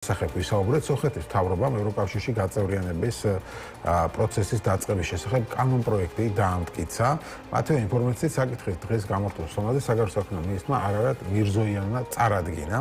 სახეთ ვისაუბრეთ სოხეთის მთავრობამ ევროკავშირში გაწევრიანების პროცესის დაწყების შესახებ კანონპროექტი დაამტკიცა. მათივე ინფორმაციით საკითხის დღეს გამართულ სომხეთის საგარეო საქმეთა მინისტრმა არარატ მირზოიანმა წარადგინა.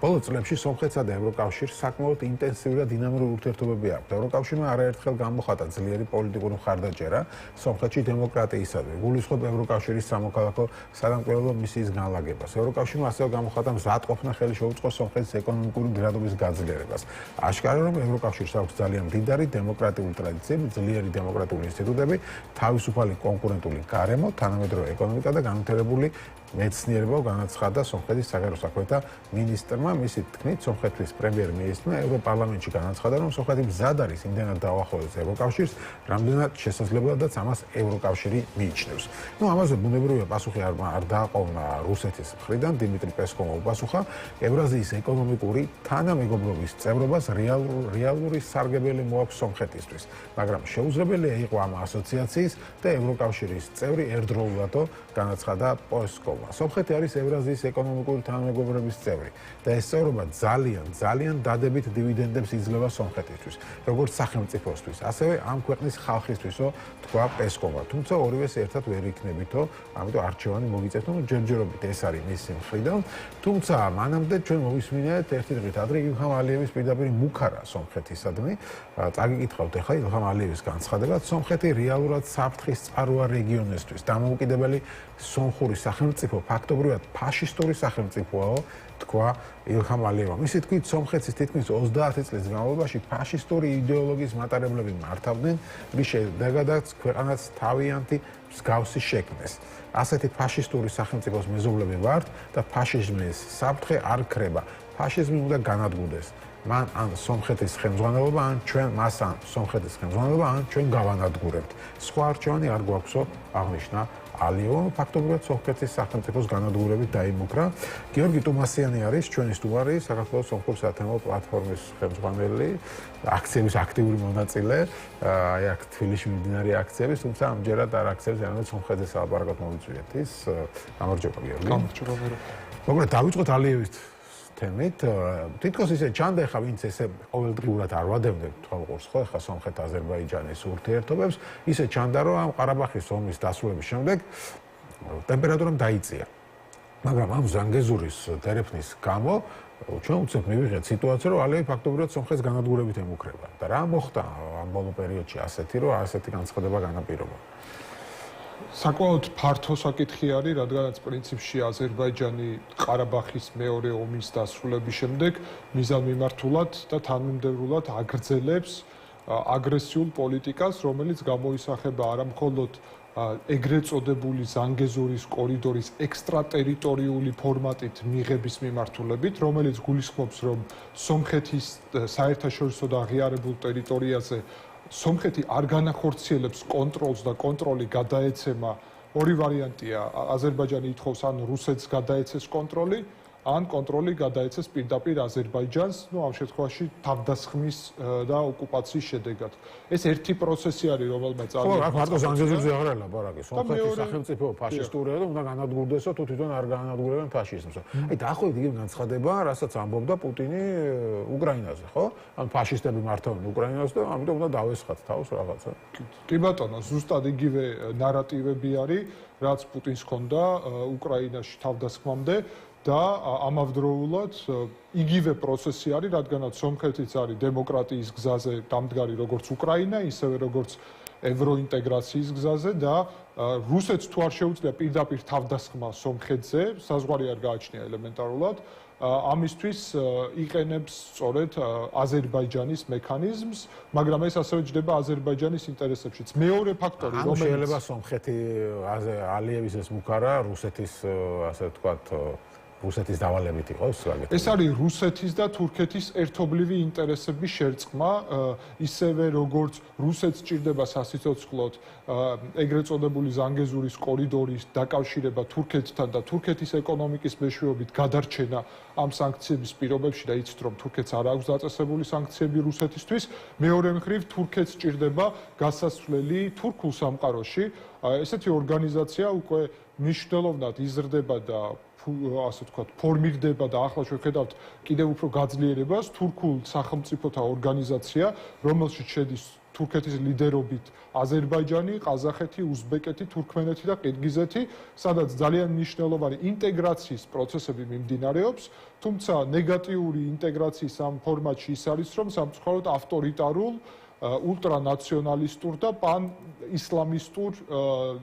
ბოლო წლებში სომხეთსა და ევროკავშირს საკმაოდ ინტენსიური და დინამიური ურთიერთობები აქვს. ევროკავშირმა არაერთხელ გამოხატა ძლიერი პოლიტიკური მხარდაჭერა სომხეთში დემოკრატიისადმი. გულისხმობ ევროკავშირის სამოქალაქო სადამკვირვებლო მისიის განლაგებას. ევროკავშირმა ასევე გამოხატა მზადყოფნა ხელი შეუწყო სომხეთის ეკონომიკური გრადობის გაძლიერებას. აშკარა რომ ევროკავშირს აქვს ძალიან მდიდარი დემოკრატიული ტრადიციები, ძლიერი დემოკრატიული ინსტიტუტები, თავისუფალი კონკურენტული გარემო, თანამედროვე ეკონომიკა და განვითარებული მეცნიერება განაცხადა სომხეთის საგარეო საქმეთა მინისტრმა. მისი თქმით, სომხეთის პრემიერ-მინისტრმა ევროპარლამენტში განაცხადა, რომ სომხეთი მზად არის იმდენად დაუახლოვდეს ევროკავშირს, რამდენად შესაძლებელადაც ამას ევროკავშირი მიიჩნევს. ამაზე ბუნებრივია პასუხი არ დააყოვნა რუსეთის მხრიდან. დიმიტრი პესკოვმა უპასუხა, ევრაზიის ეკონომიკური თანამეგობრობის წევრობას რეალური სარგებელი მოაქვს სომხეთისთვის, მაგრამ შეუძლებელია იყო ამ ასოციაციის და ევროკავშირის წევრი ერთდროულადო, განაცხადა პესკოვმა. სომხეთი არის ევრაზიის ეკონომიკური თანამეგობრობის წევრი და ეს წევრობა ძალიან დადებით დივიდენდებს იძლევა სომხეთისთვის, როგორც სახელმწიფოსთვის, ასევე ამ ქვეყნის ხალხისთვისო, თქვა პესკოვმა. თუმცა ორივეს ერთად ვერ იქნებითო, ამიტომ არჩევანი მოგიწევთ, ჯერჯერობით ეს არის მისი მხრიდან. თუმცა მანამდე ჩვენ მოვისმინეთ ერთი დღით ადრე ილჰამ ალიევის პირდაპირ მუქარა სომხეთისადმი. წაგიკითხავთ ახლა ილჰამ ალიევის განცხადებად, სომხეთი რეალურად საფრთხის წყაროა რეგიონისთვის. დამოუკიდებელი სომხური სახელმწიფო ფაქტობრივად ფაშისტური სახელმწიფოა, თქვა ილჰამ ალიევმა. მისი თქმით, სომხეთის თითქმის 30 წლის განმავლობაში ფაშისტური იდეოლოგიის მატარებლები მართავდნენ, რის შედეგადაც ქვეყანაც თავიანთი მსგავსი შექმნეს. ასეთი ფაშისტური სახელმწიფოს მეზობლები ვართ და ფაშიზმის საფრთხე არ ქრება. ფაშიზმი უნდა განადგურდეს. მან ან სომხეთის ხელმძღვანელობა, ან ჩვენ მას ან სომხეთის ხელმძღვანელობა, ან ჩვენ გავანადგურებთ. სხვა არჩევანი არ გვაქვსო, აღნიშნა ალიევმა. ფაქტობრივად სომხეთის სახელმწიფოს განადგურებით დაიმუქრა. გიორგი ტუმასიანი არის ჩვენი სტუმარი, საქართველოს სომხური სათემო პლატფორმის ხელმძღვანელი, აქციების აქტიური მონაწილე, აი აქ თბილისში მიმდინარე აქციების, თუმცა ამჯერად არ აქციებს, არამედ სომხეთის ალაპარაკად მოვიწვიეთ ის. გამარჯობა გიორგი. გამარჯობა. მოკლედ დავიწყოთ ალიევის თემით. თითქოს ისე ჩანდა ხა ვინც ესე ყოველდღიურად არ ვადევნებ თვალყურს ხო ხა სომხეთ-აზერბაიჯანის ურთიერთობებს, ისე ჩანდა რომ ამ ყარაბაღის ომის დასრულების შემდეგ ტემპერატურამ დაიწია. მაგრამ ამ ზანგეზურის დერეფნის გამო ჩვენ უცებ მივიღეთ სიტუაცია, რომ ალიევი ფაქტობრივად სომხეთს განადგურებით ემუქრება. და რა მოხდა ამ ბოლო პერიოდში ასეთი, რომ ასეთი განცხადება განაპირობა? საკმაოდ ფართო საკითხი არის, რადგანაც პრინციპში აზერბაიჯანი ყარაბაღის მეორე ომის დასრულების შემდეგ მიზანმიმართულად და თანმიმდევრულად აგრძელებს აგრესიულ პოლიტიკას, რომელიც გამოისახება არა მხოლოდ ეგრეთ წოდებული ზანგეზურის კორიდორის ექსტრატერიტორიული ფორმატით მიღების მიმართულებით, რომელიც გულისხმობს, რომ სომხეთის საერთაშორისო და აღიარებულ ტერიტორიაზე სომხეთი არ განახორციელებს კონტროლს და კონტროლი გადაეცემა. ორი ვარიანტია, აზერბაიჯანი ითხოვს ან რუსეთს გადაეცეს კონტროლი, ან კონტროლი გადაეცეს პირდაპირ აზერბაიჯანს, ამ შემთხვევაში თავდასხმის და ოკუპაციის შედეგად. ეს ერთი პროცესი არის, რომელმაც ხო, აქ მარტო ზანგეზურზე აღარ არის ლაპარაკი. სომხეთის სახელმწიფო ფაშისტურია და უნდა განადგურდესო, თუ თვითონ არ განადგურებენ ფაშიზმს. აი დაახლოებით იგივე განცხადება, რასაც ამბობდა პუტინი უკრაინაზე, ხო? ან ფაშისტები მართავენ უკრაინას და ამიტომ უნდა დავესხათ თავს რაღაცა. კი ბატონო, ზუსტად იგივე ნარატივები არის, რაც პუტინს ჰქონდა უკრაინაში თავდასხმამდე. და ამავდროულად იგივე პროცესი არის, რადგანაც სომხეთიც არის დემოკრატიის გზაზე დამდგარი როგორც უკრაინა, ისევე როგორც ევროინტეგრაციის გზაზე და რუსეთს თუ არ შეუძლია პირდაპირ თავდასხმა სომხეთზე, საზღვარი არ გააჩნია ელემენტარულად, ამისთვის იყენებს სწორედ აზერბაიჯანის მექანიზმს, მაგრამ ეს ასევე ჯდება აზერბაიჯანის ინტერესებშიც. მეორე ფაქტორი, რომელიც შეიძლება სომხეთი ალიევის ეს მუქარა რუსეთის ასე ვთქვათ რუსეთის დავალებით იყოს გაკეთებული. ეს არის რუსეთის და თურქეთის ერთობლივი ინტერესების შერწყმა, ისევე როგორც რუსეთს ჭირდება სასიცოცხლოდ ეგრეთ წოდებული ზანგეზურის კორიდორის დაკავშირება თურქეთთან და თურქეთის ეკონომიკის მეშვეობით გადარჩენა ამ სანქციების პირობებში და იცით რომ თურქეთს არ აქვს დაწესებული სანქციები რუსეთისთვის, მეორე მხრივ თურქეთს ჭირდება გასასვლელი თურქულ სამყაროში. ესეთი ორგანიზაცია უკვე მნიშვნელოვნად იზრდება და ასე ვთქვათ, ფორმირდება და ახლა შევხედავთ კიდევ უფრო გაძლიერებას თურქულ სახელმწიფოთა ორგანიზაცია, რომელშიც შედის თურქეთის ლიდერობით აზერბაიჯანი, ყაზახეთი, უზბეკეთი, თურქმენეთი და ყირგიზეთი, სადაც ძალიან მნიშვნელოვანი ინტეგრაციის პროცესები მიმდინარეობს, თუმცა ნეგატიური ინტეგრაციის ამ ფორმატში ის არის, რომ სამწუხაროდ ავტორიტარულ, ულტრანაციონალისტურ და პან-ისლამისტურ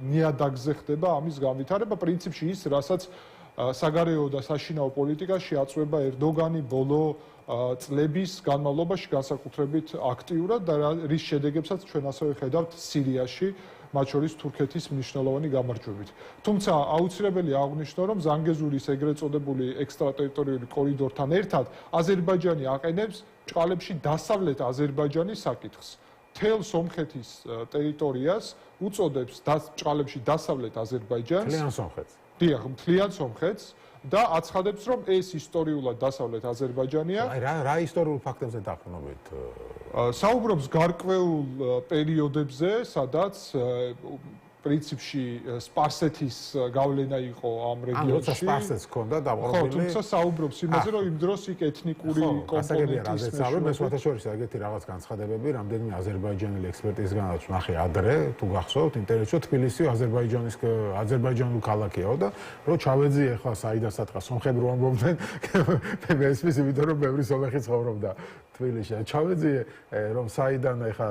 ნიადაგზე ხდება ამის განვითარება, პრინციპში ის, რასაც საგარეო და საშინაო პოლიტიკაში აწვება ერდოგანი ბოლო წლების განმავლობაში განსაკუთრებით აქტიურად და რის შედეგებსაც ჩვენ ასევე ხედავთ სირიაში, მათ შორის თურქეთის მნიშვნელოვანი გამარჯვებით. თუმცა აუცილებელი აღვნიშნო, რომ ზანგეზურის ეგრეთ წოდებული ექსტრატერიტორიული კორიდორთან ერთად აზერბაიჯანი აყენებს ბრჭყალებში დასავლეთ აზერბაიჯანის საკითხს. მთელ სომხეთის ტერიტორიას უწოდებს ბრჭყალებში დასავლეთ აზერბაიჯანს. მთლიან სომხეთს. დიახ, მთლიან სომხეთს და აცხადებს, რომ ეს ისტორიულად დასავლეთ აზერბაიჯანია. რა ისტორიულ ფაქტებზე დაყრდნობით? საუბრობს გარკვეულ პერიოდებზე, სადაც პრინციპში სპარსეთის გავლენა იყო ამ რეგიონში. როცა სპარსეთს ჰქონდა დაყრდნობილი. თუმცა საუბრობს იმაზე, რომ იმ დროს იქ ეთნიკური კომპონენტის მე შორის ეგეთი რაღაც განცხადებები, რამდენიმე აზერბაიჯანელი ექსპერტისგანაც ვნახე ადრე, თუ გახსოვთ, ინტერესო თბილისი აზერბაიჯანული ქალაქიაო და რომ ჩავეძი ახლა საიდან სადღა სომხები რომ ამბობდნენ, მე ესმის, იმიტომ რომ ბევრი სომეხი ცხოვრობდა თბილისში. ჩავეძი რომ საიდან ახლა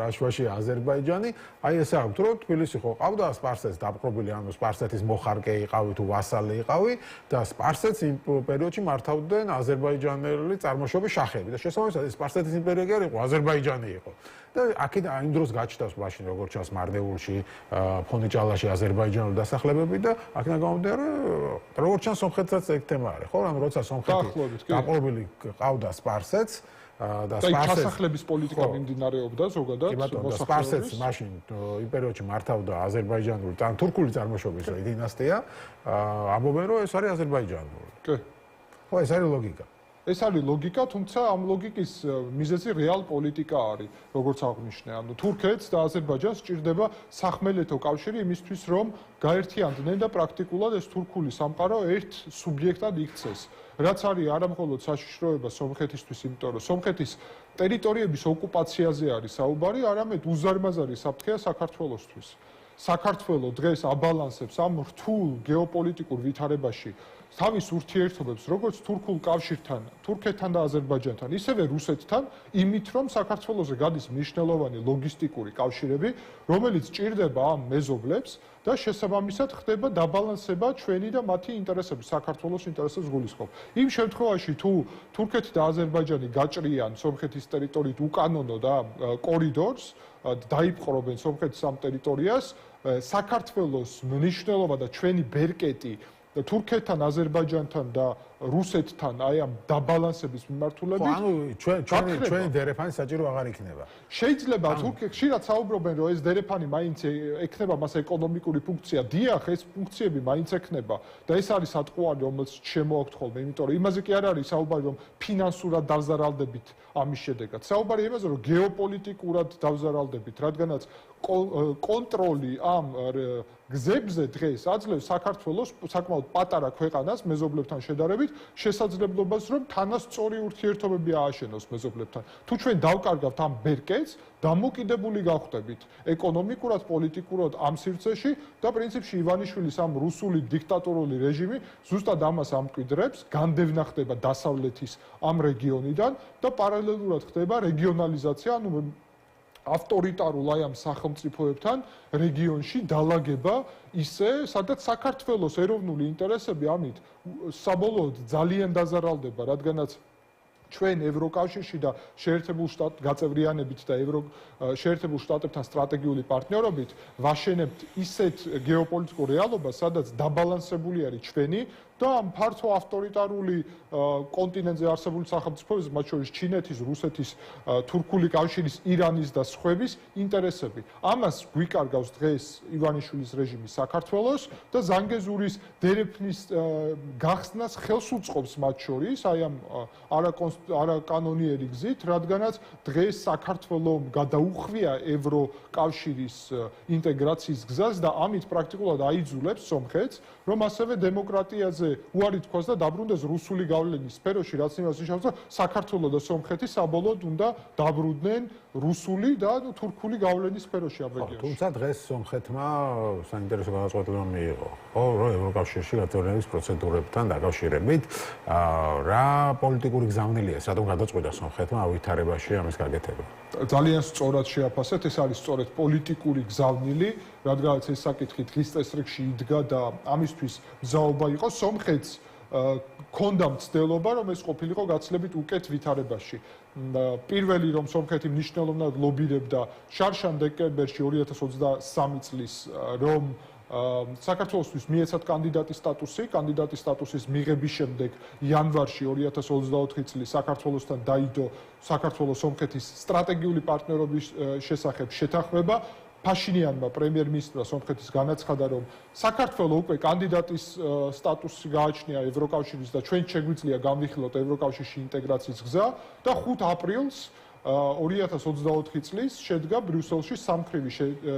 რა შუაში აზერბაიჯანი, აი ესე აქვთ, რომ თბილისი ხო ყავდა სპარსეთს დაპყრობილი, ანუ სპარსეთის მოხარკე იყავი თუ ვასალი იყავი და სპარსეთს იმ პერიოდში მართავდნენ აზერბაიჯანელი წარმოშობის შახები და შესაბამისად სპარსეთის იმპერია კი არ იყო, აზერბაიჯანი იყო. და აქედან იმ დროს გაჩნდავს მაშინ როგორც ჩანს მარნეულში, ფონიჭალაში აზერბაიჯანული დასახლებები და აქედან გამომდინარე, როგორც ჩანს სომხეთსაც ეგ თემა არის, ხო? ანუ როცა სომხეთი დაპყრობილი ყავდა სპარსეთს და ჩასახლების პოლიტიკა მიმდინარეობდა ზოგადად სპარსეთს მაშინ იმ პერიოდში მართავდა აზერბაიჯანული და თურქული წარმოშობის დინასტია, ამბობენ რომ ეს არის აზერბაიჯანული. კი. ხო, ეს არის ლოგიკა. ეს არის ლოგიკა, თუმცა ამ ლოგიკის მიზეზი რეალ პოლიტიკა არის, როგორც აღვნიშნე. ანუ თურქეთს და აზერბაიჯანს სჭირდება სახმელეთო კავშირი იმისთვის, რომ გაერთიანდნენ და პრაქტიკულად ეს თურქული სამყარო ერთ სუბიექტად იქცეს. რაც არის არამხოლოდ საშიშროება სომხეთისთვის, იმიტომ რომ სომხეთის ტერიტორიების ოკუპაციაზე არის საუბარი, არამედ უზარმაზარი საფრთხეა საქართველოსთვის. საქართველო დღეს აბალანსებს ამ რთულ გეოპოლიტიკურ ვითარებაში თავის ურთიერთობებს, როგორც თურქულ კავშირთან, თურქეთთან და აზერბაიჯანთან, ისევე რუსეთთან, იმით რომ საქართველოზე გადის მნიშვნელოვანი ლოგისტიკური კავშირები, რომელიც ჭირდება ამ მეზობლებს და შესაბამისად ხდება დაბალანსება ჩვენი და მათი ინტერესების, საქართველოს ინტერესებს გულისხმობ. იმ შემთხვევაში თუ თურქეთი და აზერბაიჯანი გაჭრიან სომხეთის ტერიტორიით უკანონო და კორიდორს, დაიპყრობენ სომხეთის ამ ტერიტორიას, საქართველოს მნიშვნელობა და ჩვენი ბერკეტი თურქეთთან, აზერბაიჯანთან და რუსეთთან აი ამ დაბალანსების მიმართულებით ანუ ჩვენი დერეფანი საჭირო აღარ იქნება. შეიძლება თურქეთს ხშირად საუბრობენ რომ ეს დერეფანი მაინც ექნება მას ეკონომიკური ფუნქცია. დიახ, ეს ფუნქციები მაინც ექნება და ეს არის ატყუარი, რომელსაც შემოაქვთ ხოლმე, იმიტომ რომ იმაზე კი არ არის საუბარი რომ ფინანსურად დავზარალდებით ამის შედეგად. საუბარი იმაზე რომ გეოპოლიტიკურად დავზარალდებით, რადგანაც კონტროლი ამ გზებზე დღეს აძლევს საქართველოს საკმაოდ პატარა ქვეყანას მეზობლებთან შედარებით შესაძლებლობას, რომ თანასწორი ურთიერთობები ააშენოს მეზობლებთან. თუ ჩვენ დავკარგავთ ამ ბერკეტს, დამოკიდებული გავხდებით ეკონომიკურად, პოლიტიკურად ამ სივრცეში და პრინციპში ივანიშვილის ამ რუსული დიქტატორული რეჟიმი ზუსტად ამას ამკვიდრებს, განდევნა ხდება დასავლეთის ამ რეგიონიდან და პარალელურად ხდება რეგიონალიზაცია, ანუ ავტორიტარულ აი ამ სახელმწიფოებთან რეგიონში დალაგება ისე, სადაც საქართველოს ეროვნული ინტერესები ამით საბოლოოდ ძალიან დაზარალდება, რადგანაც ჩვენ ევროკავშირში და შეერთებულ შტატ გაწევრიანებით და შეერთებულ შტატებთან სტრატეგიული პარტნიორობით ვაშენებთ ისეთ გეოპოლიტიკურ რეალობას, სადაც დაბალანსებული არის ჩვენი და ამ ფართო ავტორიტარული კონტინენტზე არსებული სახელმწიფოების, მათ შორის ჩინეთის, რუსეთის, თურქული კავშირის, ირანის და სხვების ინტერესები. ამას გვიკარგავს დღეს ივანიშვილის რეჟიმი საქართველოს და ზანგეზურის დერეფნის გახსნას ხელს უწყობს მათ შორის, აი ამ არაკანონიერი გზით, რადგანაც დღეს საქართველოს გადაუხვია ევროკავშირის ინტეგრაციის გზას და ამით პრაქტიკულად აიძულებს სომხეთს, რომ ასევე დემოკრატიაზე უარი თქვას და დაბრუნდეს რუსული გავლენის სფეროში, რაც იმას ნიშნავს, რომ საქართველოს და სომხეთი საბოლოოდ უნდა დაბრუნდნენ რუსული და თურქული გავლენის სფეროში ამ რეგიონში. თუმცა დღეს სომხეთმა საინტერესო გადაწყვეტილება მიიღო, ხო, რომ ევროკავშირში გაწევრიანების პროცედურებთან დაკავშირებით რა პოლიტიკური გზავნილია, სადღაც გადაწყვეტა სომხეთმა ავითარებაში ამის გაკეთება. ძალიან სწორად შეაფასეთ, ეს არის სწორედ პოლიტიკური გზავნილი, რადგანაც ეს საკითხი დღის წესრიგში იდგა და ამისთვის მზაობა იყო სომხეთს ქონდა მცდელობა, რომ ეს ყოფილიყო გაცილებით უკეთ ვითარებაში. პირველი რომ სომხეთი მნიშვნელოვნად ლობირებდა შარშან დეკემბერში 2023 წლის რომ საქართველოსთვის მიეცათ კანდიდატის სტატუსის მიღების შემდეგ იანვარში 2024 წლის საქართველოსთან დაიდო საქართველოს სომხეთის სტრატეგიული პარტნიორობის შესახებ შეთანხმება. Փաշინյանმა პრემიერ-მინისტრმა სომხეთის განაცხადა, რომ საქართველოს უკვე კანდიდატის სტატუსი გააჩნია ევროკავშირის და ჩვენ შეგვიძლია განვიხილოთ ევროკავშირში ინტეგრაციის გზა და 5 აპრილს 2024 წლის შედგა ბრიუსელში სამხრივი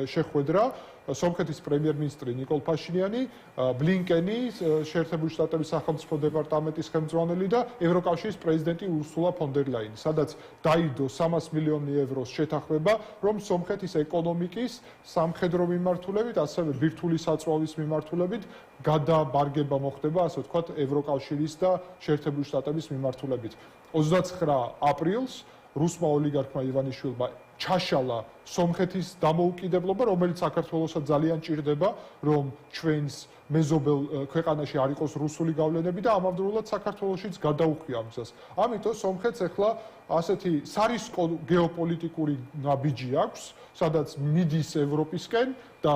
შეხვედრა სომხეთის პრემიერ-მინისტრი ნიკოლ ფაშინიანი, ბლინკენი, შეერთებული შტატების სახელმწიფო დეპარტამენტის ხელმძღვანელი და ევროკავშირის პრეზიდენტი ურსულა ფონ დერ ლაინი, სადაც დაიდო 300 მილიონი ევროს შეთანხმება, რომ სომხეთის ეკონომიკის, სამხედრო მიმართულებით, ასევე ბირთვული საწვავის მიმართულებით გადაბარგება მოხდება, ასე ვთქვათ, ევროკავშირის და შეერთებული შტატების მიმართულებით. 29 აპრილს რუსმა ოლიგარქმა ივანიშვილმა ჩაშალა სომხეთის დამოუკიდებლობა, რომელიც საქართველოსაც ძალიან ჭირდება, რომ ჩვენს მეზობელ ქვეყანაში არ იყოს რუსული გავლენები და ამავდროულად საქართველოშიც გადაუხვია ამ გზას. ამიტომ სომხეთს ახლა ასეთი სარისკო გეოპოლიტიკური ნაბიჯი აქვს, სადაც მიდის ევროპისკენ და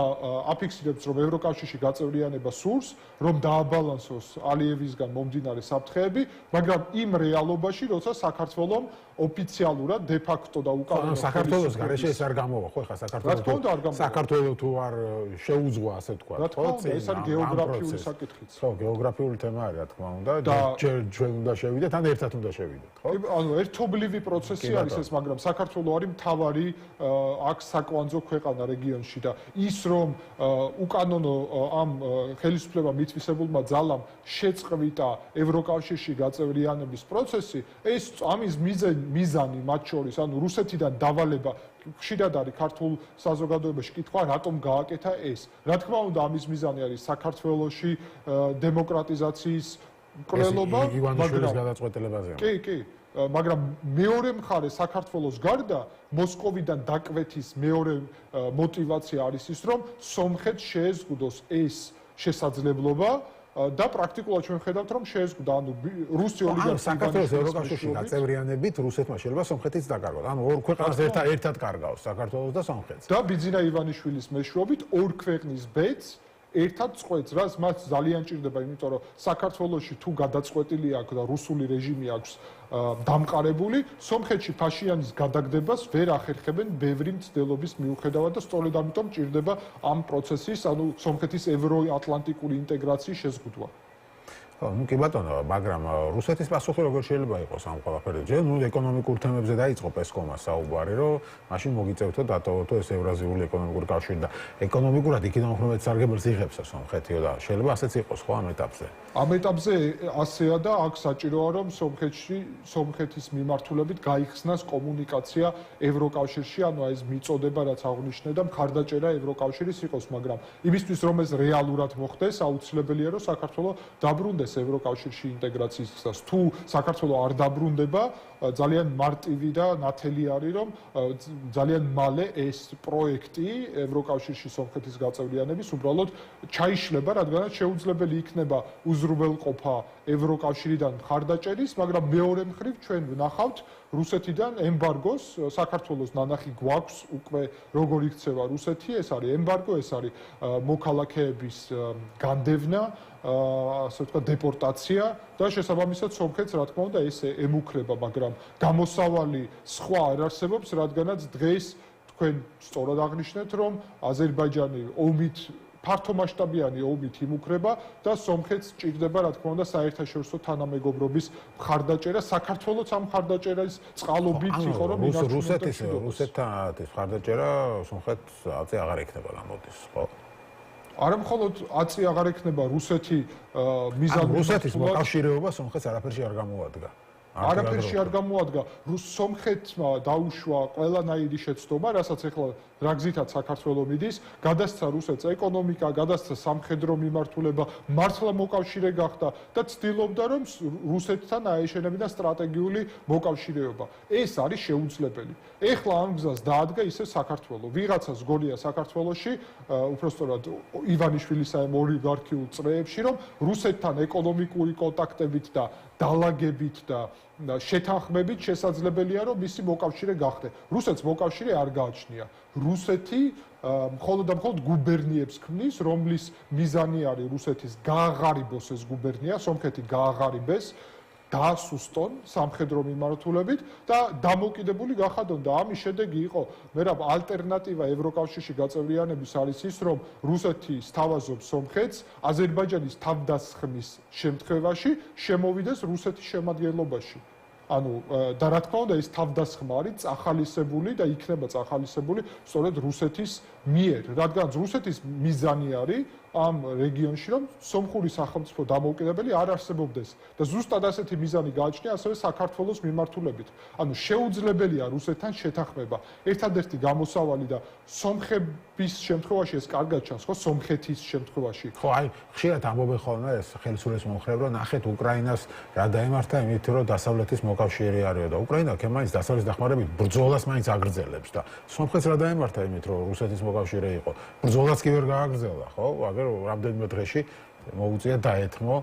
აფიქსირებს, რომ ევროკავშირში გაწევრიანება სურს, რომ დააბალანსოს ალიევისგან მომდინარე საფრთხეები, მაგრამ იმ რეალობაში, როცა საქართველოს ოფიციალურად დე ფაქტო და უკანონო საქართველოს გარეშე ეს არ გამოვა, ხო, ხა საქართველოს თუ არ შეუძღვა, ასე ვთქვა, ხო, ეს არის გეოგრაფიული საკითხიც. ხო, გეოგრაფიული თემა არის, რა თქმა უნდა, ჩვენ უნდა შევიდეთ, ან ერთად უნდა შევიდეთ, ხო? ანუ ერთობლივი პროცესი არის ეს, მაგრამ საქართველოს არის მთავარი აქ საკვანძო ქვეყანა რეგიონში და ის რომ უკანონო ამ ხელისუფლება მითვისებულმა ძალამ შეწყვიტა ევროკავშირში გაწევრიანების პროცესი, ეს ამის მიზანი მათ შორის, ანუ რუსეთიდან დავალება ხშირად არის ქართულ საზოგადოებაში კითხვა, რატომ გააკეთა ეს. რა თქმა უნდა, ამის მიზანი არის საქართველოში დემოკრატიზაციის მკვლელობა, ივანიშვილის გადაწყვეტილებაზეა. კი. მაგრამ მეორე მხარე საქართველოს გარდა მოსკოვიდან დაკვეთის მეორე мотиваცია არის ის, რომ სომხეთს შეეზღუდოს ეს შესაძლებლობა და პრაქტიკულად ჩვენ ხედავთ, რომ შეეზღუდა, ანუ რუსი ოლიგარქი საქართველოს ევროკავშირში გაწევრიანებით რუსეთმა შეიძლება სომხეთიც დაკარგოს. ანუ ორ ქვეყანას ერთად კარგავს საქართველოს და სომხეთს. და ბიძინა ივანიშვილის მეშვეობით ორ ქვეყნის ბედს ერთად წყვეტს, რაც მათ ძალიან ჭირდება, იმიტომ რომ საქართველოში თუ გადაწყვეტილი აქვს და რუსული რეჟიმი აქვს დამყარებული, სომხეთში ფაშიანის გადაგდებას ვერ ახერხებენ ბევრი მცდელობის მიუხედავად და სწორედ ამიტომ ჭირდება ამ პროცესის, ანუ სომხეთის ევროატლანტიკური ინტეგრაციის შეზღუდვა. ხო, ну კი ბატონო, მაგრამ რუსეთის პასუხი როგორ შეიძლება იყოს ამ ყველაფერზე? ჯერ ეკონომიკურ თემებზე დაიწყო პესკომას საუბარი, რომ მაშინ მოგიწევთო დატოვოთო ეს ევრაზიული ეკონომიკური კავშირი და ეკონომიკურად იქიდან უხრომეთ სარგებელს იღებსა სომხეთიო და შეიძლება ასეც იყოს ხო ამ ეტაპზე? ამ ეტაპზე ასეა და აქ საჭიროა რომ სომხეთის მიმართულებით გაიხსნას კომუნიკაცია ევროკავშირში, ანუ ეს მიწოდება რაც აღნიშნე და მხარდაჭერა ევროკავშირის იყოს, მაგრამ იმისთვის რომ ეს რეალურად მოხდეს, აუცილებელია რომ საქართველოს დაბრუნდეს ევროკავშირში ინტეგრაციის გზას. თუ საქართველოს არ დაბრუნდება, ძალიან მარტივი და ნათელი არის, რომ ძალიან მალე ეს პროექტი ევროკავშირში სომხეთის გაწევრიანების უბრალოდ ჩაიშლება, რადგანაც შეუძლებელი იქნება უზრუნველყოფა ევროკავშირიდან მხარდაჭერის, მაგრამ მეორე მხრივ ჩვენ ვნახავთ რუსეთიდან ემბარგოს, საქართველოს ნანახი გვაქვს უკვე როგორ იქცევა რუსეთი, ეს არის ემბარგო, ეს არის მოქალაქეების განდევნა, ასე ვთქვათ, დეპორტაცია და შესაბამისად სომხეთს რა თქმა უნდა ეს ემუქრება, მაგრამ გამოსავალი სხვა არ არსებობს, რადგანაც დღეს თქვენ სწორად აღნიშნეთ, რომ აზერბაიჯანი ომით ფართომასშტაბიანი ომით იმუქრება და სომხეთს ჭირდება, რა თქმა უნდა, საერთაშორისო თანამეგობრობის მხარდაჭერა, საქართველოს ამ მხარდაჭერის წყალობით იყო, რომ რუსეთთან მხარდაჭერა სომხეთს აწე აღარ იქნება გამოდის, ხო? არა მხოლოდ აწი აღარ ექნება რუსეთი მიზანმიმართულად რუსეთის მოკავშირეობა სომხეთს არაფერში არ გამოადგა. არაფერში არ გამოადგა. სომხეთმა დაუშვა ყველანაირი შეცდომა, რასაც ახლა რა გზითაც საქართველოს მიდის, გადასცა რუსეთს ეკონომიკა, გადასცა სამხედრო მიმართულება, მართლა მოკავშირე გახდა და ცდილობდა რომ რუსეთთან აეშენებინა სტრატეგიული მოკავშირეობა. ეს არის შეუძლებელი. ეხლა ამ გზას დაადგა ისე საქართველოს. ვიღაცას გონია საქართველოში, უпростоრად ივანიშვილის ამ ოლიგარქიულ წრეებში, რომ რუსეთთან ეკონომიკური კონტაქტებით და დალაგებით და შეთანხმებით შესაძლებელია რომ მისი მოკავშირე გახდე. რუსეთს მოკავშირე არ გააჩნია. რუსეთი მხოლოდ და მხოლოდ გუბერნიებს ქმნის, რომლის მიზანი არის რუსეთის გააღარიბოს ეს გუბერნია, სომხეთი გააღარიბეს, დაასუსტონ სამხედრო მიმართულებით და დამოუკიდებელი გახადონ და ამის შედეგი იყო, მერაბ ალტერნატივა ევროკავშირში გაწევრიანების არის ის, რომ რუსეთი სთავაზობს სომხეთს, აზერბაიჯანის თავდასხმის შემთხვევაში შემოვიდეს რუსეთის შემადგენლობაში. ანუ და რა თქმა უნდა ეს თავდასხმა არის წახალისებული და იქნება წახალისებული სწორედ რუსეთის მიერ, რადგან რუსეთის მიზანი არის ამ რეგიონში რომ სომხური სახელმწიფო დამოუკიდებელი არ არსებობდეს და ზუსტად ასეთი მიზანი გააჩნია ასევე საქართველოს მიმართულებით. ანუ შეუძლებელია რუსეთთან შეთანხმება. ერთადერთი გამოსავალი და სომხების შემთხვევაში ეს კარგად ჩანს, ხო, სომხეთის შემთხვევაში. ხო, აი, ხშირად ამბობენ ხოლმე ეს ხელისუფლების მომხრეები, რომ ნახეთ უკრაინას რა დაემართა იმით, რომ დასავლეთის მოკავშირე არისო და უკრაინა მაინც დასავლეთის დახმარებით ბრძოლას მაინც აგრძელებს და სომხეთს რა დაემართა იმით, რომ რუსეთის მოკავშირე იყო. ბრძოლას კი ვერ გააგრძელა, ხო? რამდენიმე დღეში მოუწია დაეთმო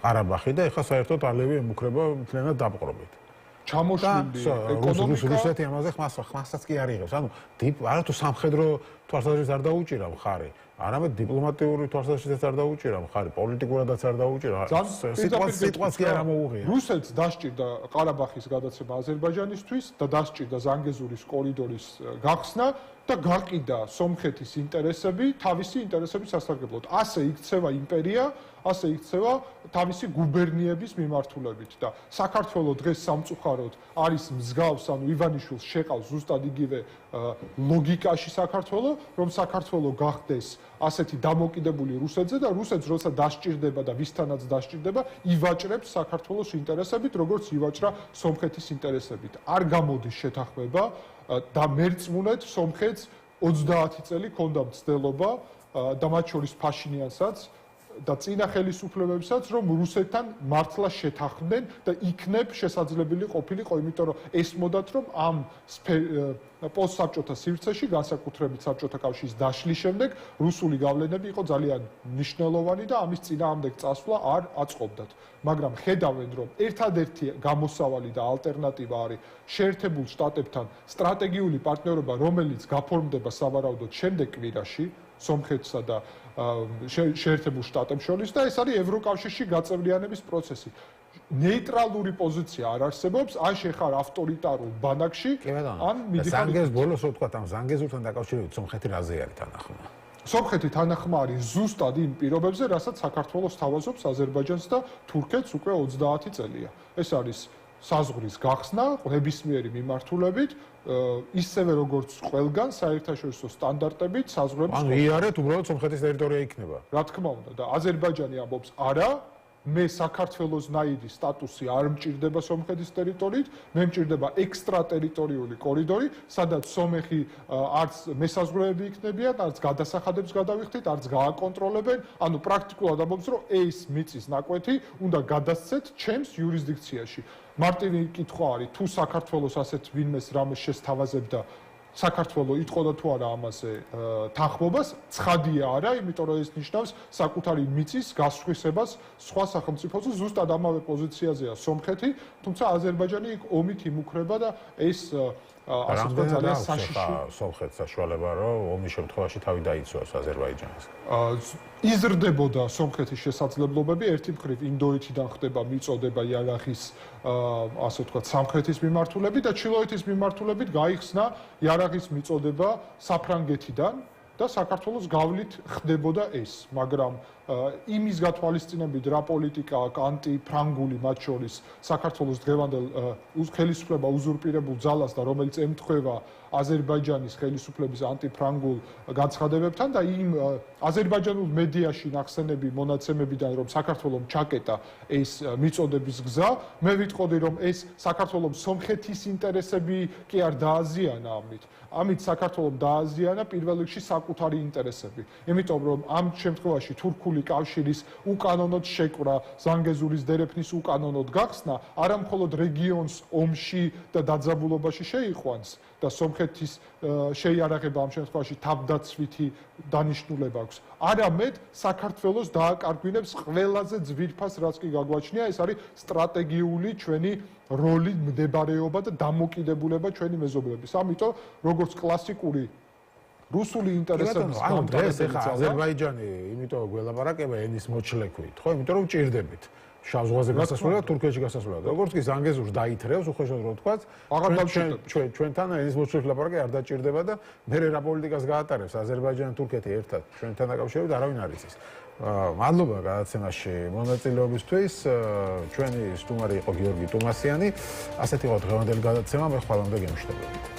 ყარაბაღი და ეხლა საერთოდ ალევი ემუქრება მთლიანად დაპყრობით. ჩამოშლილი ეკონომიკა რუსეთი ამაზე ხმასაც კი არ იღებს. ანუ არა თუ სამხედრო თვალსაზრისით არ დაუჭირა მხარი, არამედ დიპლომატიური თვალსაზრისით არ დაუჭირა მხარი, პოლიტიკურადაც არ დაუჭირა. სიტყვას კი არ ამოუღია. რუსეთს დასჭირდა ყარაბაღის გადაცემა აზერბაიჯანისთვის და დასჭირდა ზანგეზურის კორიდორის გახსნა და გაყიდა სომხეთის ინტერესები თავისი ინტერესების სასარგებლოდ. ასე იქცევა იმპერია, ასე იქცევა თავისი გუბერნიების მიმართულებით და საქართველოს დღეს სამწუხაროდ არის მსგავს, ანუ ივანიშვილს შეყავს ზუსტად იგივე ლოგიკაში საქართველოს, რომ საქართველოს გახდეს ასეთი დამოუკიდებელი რუსეთზე და რუსეთს როცა დასჭირდება და ვისთანაც დასჭირდება, ივაჭრებს საქართველოს ინტერესებით, როგორც ივაჭრა სომხეთის ინტერესებით. არ გამოდის შეთანხმება და მერწმუნეთ სომხეთს 30 წელი ქონდა მცდელობა და მათ შორის ფაშინიანსაც და წინა ხელისუფლებებსაც რომ რუსეთთან მართლა შეთანხმდნენ და იქნებ შესაძლებელი ყოფილიყო, იმიტომ რომ ესმოდათ რომ ამ პოსტსაბჭოთა სივრცეში განსაკუთრებით საბჭოთა კავშირის დაშლის შემდეგ რუსული გავლენები იყო ძალიან მნიშვნელოვანი და ამის წინააღმდეგ წასვლა არ აწყობდათ. მაგრამ ხედავენ რომ ერთადერთი გამოსავალი და ალტერნატივა არის შეერთებულ შტატებთან სტრატეგიული პარტნიორობა, რომელიც გაფორმდება სავარაუდოდ შემდეგ კვირაში სომხეთსა და შეერთებულ შტატებს შორის და ეს არის ევროკავშირში გაწევრიანების პროცესი. ნეიტრალური პოზიცია არ არსებობს, ან შეხარ ავტორიტარულ ბანაკში, ან მიდიხარ ზანგეზ ბოლოს რო თქვა, ამ ზანგეზურთან დაკავშირებით სომხეთი რაზე არის თანახმა? სომხეთი თანახმა არის ზუსტად იმ პირობებზე, რასაც საქართველოს სთავაზობს აზერბაიჯანს და თურქეთს უკვე 30 წელია. ეს არის საზღვრის გახსნა ნებისმიერი მიმართულებით, ისევე როგორც ყველგან საერთაშორისო სტანდარტებით საზღვრების. ანუ იარეთ უბრალოდ სომხეთის ტერიტორია იქნება. რა თქმა უნდა და აზერბაიჯანი ამბობს არა, მე საქართველოსნაირი სტატუსი არ მჭირდება სომხეთის ტერიტორიით, მე მჭირდება ექსტრატერიტორიული კორიდორი, სადაც სომეხი არც მესაზღვრეები იქნებიან, არც გადასახადებს გადავიხდით, არც გააკონტროლებენ, ანუ პრაქტიკულად ამბობს, რომ ეს მიწის ნაკვეთი უნდა გადასცეთ ჩემს იურისდიქციაში. მარტივი კითხვა არის, თუ საქართველოს ასეთ ვინმეს რამეს შესთავაზებდა საქართველოს იტყოდა თუ არა ამაზე თანხმობას, ცხადია არა, იმიტომ რომ ეს ნიშნავს საკუთარი მიწის გასხვისებას სხვა სახელმწიფოზე, ზუსტად ამავე პოზიციაზეა სომხეთი, თუმცა აზერბაიჯანი იქ ომით იმუქრება და ეს ასე ვთქვათ ძალიან საშიში სომხეთს საშუალება, რომ ომის შემთხვევაში თავი დაიცვას აზერბაიჯანს. იზრდებოდა სომხეთის შესაძლებლობები, ერთი მხრივ ინდოეთიდან ხდება მიწოდება იარაღის ასე ვთქვათ სამხრეთის მიმართულებით და ჩრდილოეთის მიმართულებით გაიხსნა იარაღის მიწოდება საფრანგეთიდან და საქართველოს გავლით ხდებოდა ეს, მაგრამ იმის გათვალისწინებით რა პოლიტიკა აქვს ანტიფრანგული მათ შორის საქართველოს დღევანდელ ხელისუფლება უზურპირებულ ძალას და რომელიც ემთხვევა აზერბაიჯანის ხელისუფლების ანტიფრანგულ განცხადებებთან და იმ აზერბაიჯანულ მედიაში ნახსენები მონაცემებიდან რომ საქართველოს ჩაკეტა ეს მიწოდების გზა მე ვიტყოდი რომ ეს საქართველოს სომხეთის ინტერესები კი არ დააზიანა ამით საქართველოს დააზიანა პირველ რიგში საკუთარი ინტერესები იმიტომ რომ ამ შემთხვევაში თურქული კავშირის უკანონოდ შეკვრა ზანგეზურის დერეფნის უკანონოდ გახსნა არა მხოლოდ რეგიონს ომში და დაძაბულობაში შეიყვანს და სომხეთის შეიარაღება ამ შემთხვევაში თავდაცვითი დანიშნულება აქვს. არამედ საქართველოს დააკარგვინებს ყველაზე ძვირფას რაც კი გაგვაჩნია, ეს არის სტრატეგიული ჩვენი როლი, მდებარეობა და დამოკიდებულება ჩვენი მეზობლების. ამიტომ როგორც კლასიკური რუსული ინტერესების დღეს ახლა აზერბაიჯანი იმიტომ გველაპარაკება ენის მოჩლექვით, ხო? იმიტომ რომ ჭირდებით. შავ ზღვაზე გასასვლელად, თურქეთში გასასვლელად. როგორც კი ზანგეზურს დაითრევს, უხეშად რო თქვა, ჩვენთან ენის მოჩლექვით ლაპარაკი არ დაჭირდება და მე რა პოლიტიკას გაატარებს აზერბაიჯანი და თურქეთი ერთად ჩვენთან დაკავშირებით არავინ არ იცის. მადლობა გადაცემაში მონაწილეობისთვის. ჩვენი სტუმარი იყო გიორგი ტუმასიანი. ასეთი იყო დღევანდელი გადაცემა, მე ხვალამდე გემშვიდობებით.